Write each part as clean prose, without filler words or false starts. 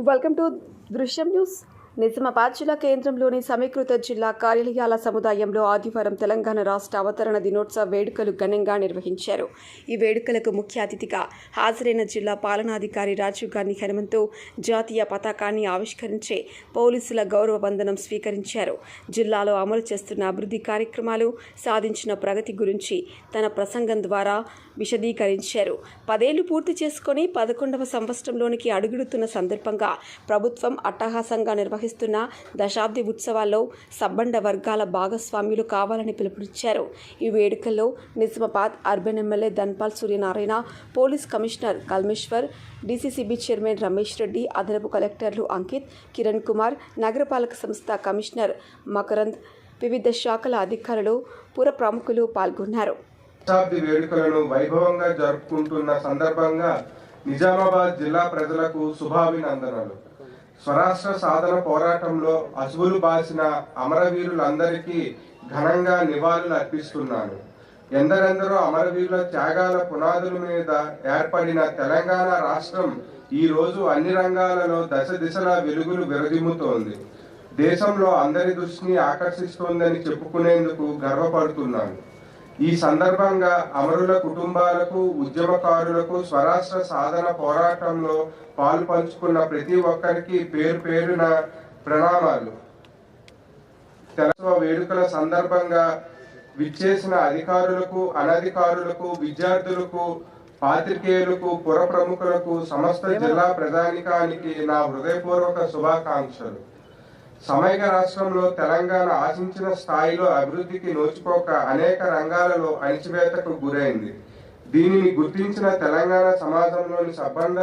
Welcome to దృశ్యం news. Nizamabad జిల్లా కేంద్రంలోని సమీకృత జిల్లా కార్యాలయాల సముదాయంలో ఆదివారం తెలంగాణ రాష్ట్ర అవతరణ దినోత్సవ వేడుకలు ఘనంగా నిర్వహించారు. ఈ వేడుకలకు ముఖ్య అతిథిగా హాజరైన జిల్లా పాలనాధికారి రాజీవ్ గాంధీ హనుమంతు జాతీయ పతాకాన్ని ఆవిష్కరించి పోలీసుల గౌరవ వందనం స్వీకరించారు. జిల్లాలో అమలు చేస్తున్న అభివృద్ధి కార్యక్రమాలు, సాధించిన ప్రగతి గురించి తన ప్రసంగం ద్వారా విశదీకరించారు. 10 ఏళ్లు పూర్తి చేసుకుని 11వ సంవత్సరంలోనికి అడుగుడుతున్న సందర్భంగా ప్రభుత్వం అట్టహాసంగా నిర్వహిస్తున్న దశాబ్ది ఉత్సవాల్లో సబ్బండ వర్గాల భాగస్వామ్యులు కావాలని పిలుపునిచ్చారు. ఈ వేడుకల్లో Nizamabad urban MLA Dhanpal Suryanarayana, police commissioner Kalmeshwar, DCCB chairman Ramesh Reddy, అదనపు కలెక్టర్లు అంకిత్, కిరణ్ కుమార్, నగరపాలక సంస్థ కమిషనర్ మకరంద్, వివిధ శాఖల అధికారులు, పుర ప్రముఖులు పాల్గొన్నారు. దశాబ్ది వేడుకలను వైభవంగా జరుపుకుంటున్న సందర్భంగా నిజామాబాద్ జిల్లా ప్రజలకు శుభాభినందనలు. స్వరాష్ట్ర సాధన పోరాటంలో అసువులు బాసిన అమరవీరులందరికీ ఘనంగా నివాళులు అర్పిస్తున్నాను. ఎందరెందరో అమరవీరుల త్యాగాల పునాదుల మీద ఏర్పడిన తెలంగాణ రాష్ట్రం ఈ రోజు అన్ని రంగాలలో దశ దిశలా వెలుగులు విరజిమ్ముతోంది. దేశంలో అందరి దృష్టిని ఆకర్షిస్తోందని చెప్పుకునేందుకు గర్వపడుతున్నాను. ఈ సందర్భంగా అమరుల కుటుంబాలకు, ఉద్యమకారులకు, స్వరాష్ట్ర సాధన పోరాటంలో పాలు పంచుకున్న ప్రతి ఒక్కరికి పేరు పేరున ప్రణామాలు. తెలంగాణ వేడుకల సందర్భంగా విచ్చేసిన అధికారులకు, అనధికారులకు, విద్యార్థులకు, పాత్రికేయులకు, పుర ప్రముఖులకు, సమస్త జిల్లా ప్రజానికానికి నా హృదయపూర్వక శుభాకాంక్షలు. సమైక్య రాష్ట్రంలో తెలంగాణ ఆశించిన స్థాయిలో అభివృద్ధికి నోచుకోక అనేక రంగాలలో అణిచివేతకు గురైంది. దీనిని గుర్తించిన తెలంగాణ సమాజంలోని సబ్బండ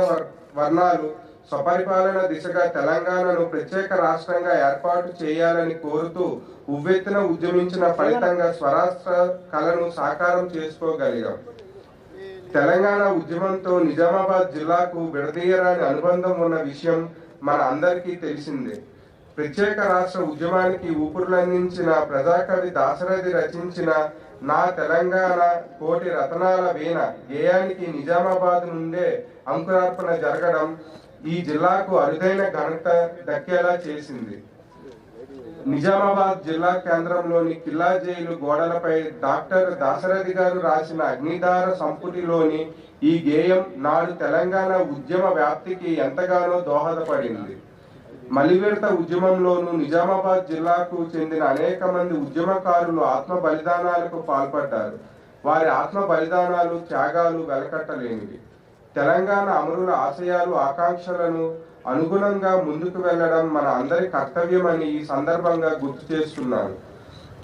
వర్ణాలు స్వపరిపాలన దిశగా తెలంగాణను ప్రత్యేక రాష్ట్రంగా ఏర్పాటు చేయాలని కోరుతూ ఉవ్వెత్తున ఉద్యమించిన ఫలితంగా స్వరాష్ట్ర కళను సాకారం చేసుకోగలిగాం. తెలంగాణ ఉద్యమంతో నిజామాబాద్ జిల్లాకు విడదీయరాని అనుబంధం ఉన్న విషయం మన అందరికీ తెలిసిందే. ప్రత్యేక రాష్ట్ర ఉద్యమానికి ఊపిరులందించిన ప్రజాకవి దాశరథి రచించిన నా తెలంగాణ కోటి రతనాల వీణ గేయానికి నిజామాబాద్ నుండే అంకురార్పణ జరగడం ఈ జిల్లాకు అరుదైన ఘనత దక్కేలా చేసింది. నిజామాబాద్ జిల్లా కేంద్రంలోని కిల్లా జైలు గోడలపై డాక్టర్ దాశరథి గారు రాసిన అగ్నిధార సంపుటిలోని ఈ గేయం నాడు తెలంగాణ ఉద్యమ వ్యాప్తికి ఎంతగానో దోహదపడింది. మలివిడత ఉద్యమంలోనూ నిజామాబాద్ జిల్లాకు చెందిన అనేక మంది ఉద్యమకారులు ఆత్మ బలిదానాలకు పాల్పడ్డారు. వారి ఆత్మ బలిదానాలు, త్యాగాలు వెలకట్టలేనివి. తెలంగాణ అమరుల ఆశయాలు, ఆకాంక్షలను అనుగుణంగా ముందుకు వెళ్లడం మన అందరి కర్తవ్యమని ఈ సందర్భంగా గుర్తు చేస్తున్నాను.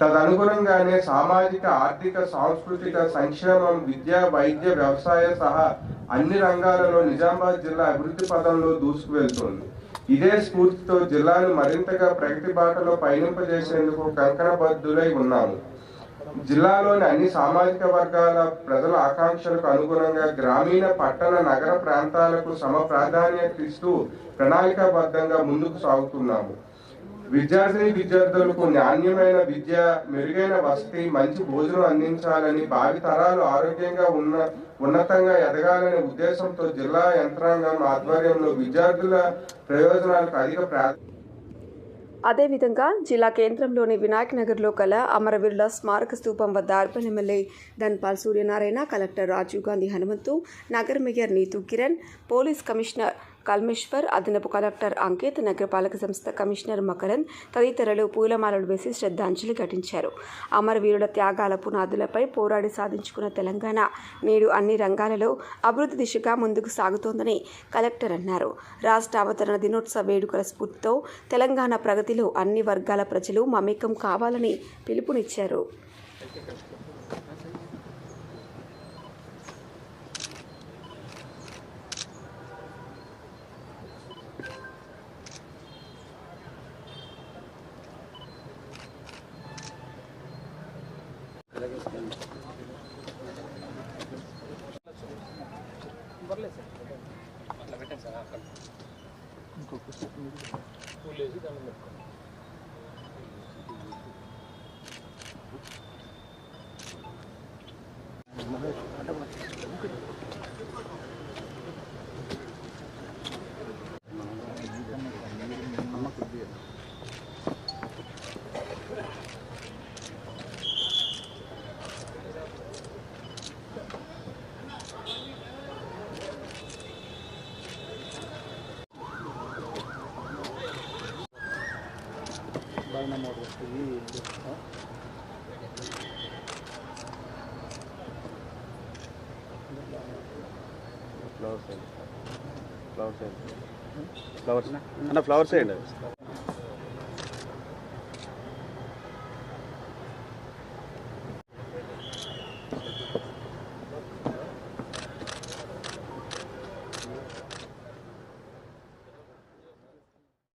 తదనుగుణంగానే సామాజిక, ఆర్థిక, సాంస్కృతిక సంక్షేమం, విద్య, వైద్య, వ్యవసాయ సహా అన్ని రంగాలలో నిజామాబాద్ జిల్లా అభివృద్ధి పదంలో దూసుకు వెళ్తోంది. ఇదే స్ఫూర్తితో జిల్లాను మరింతగా ప్రగతి బాటలో పయనింపజేసేందుకు కంకణబద్ధులై ఉన్నాము. జిల్లాలోని అన్ని సామాజిక వర్గాల ప్రజల ఆకాంక్షలకు అనుగుణంగా గ్రామీణ, పట్టణ, నగర ప్రాంతాలకు సమ ప్రాధాన్యత ఇస్తూ ప్రణాళికాబద్ధంగా ముందుకు సాగుతున్నాము. విద్యార్థులకు నాణ్యమైన విద్య, మెరుగైన వసతి, మంచి భోజనం అందించాలని, భావి తరాలు ఆరోగ్యంగా ఉన్నతంగా ఎదగాలనే ఉద్దేశంతో జిల్లా యంత్రాంగం ఆధ్వర్యంలో విద్యార్థుల ప్రయోజనాలకు అధిక అదేవిధంగా జిల్లా కేంద్రంలోని వినాయక్ నగర్లో కల అమరవీరుల స్మారక స్తూపం వద్ద urban MLA Dhanpal Suryanarayana, collector Rajeev Gandhi Hanumanthu, నగర mayor Neethu Kiran, police commissioner Kalmeshwar, అదనపు కలెక్టర్ అంకిత్, నగరపాలక సంస్థ కమిషనర్ మకరంద్ తదితరులు పూలమాలలు వేసి శ్రద్ధాంజలి ఘటించారు. అమరవీరుల త్యాగాల పునాదులపై పోరాడి సాధించుకున్న తెలంగాణ నేడు అన్ని రంగాలలో అభివృద్ధి దిశగా ముందుకు సాగుతోందని కలెక్టర్ అన్నారు. రాష్ట్ర అవతరణ దినోత్సవ వేడుకల స్ఫూర్తితో తెలంగాణ ప్రగతిలో అన్ని వర్గాల ప్రజలు మమేకం కావాలని పిలుపునిచ్చారు. ఫ్లవర్స్ అన్న ఫ్లవర్స్ వేయండి.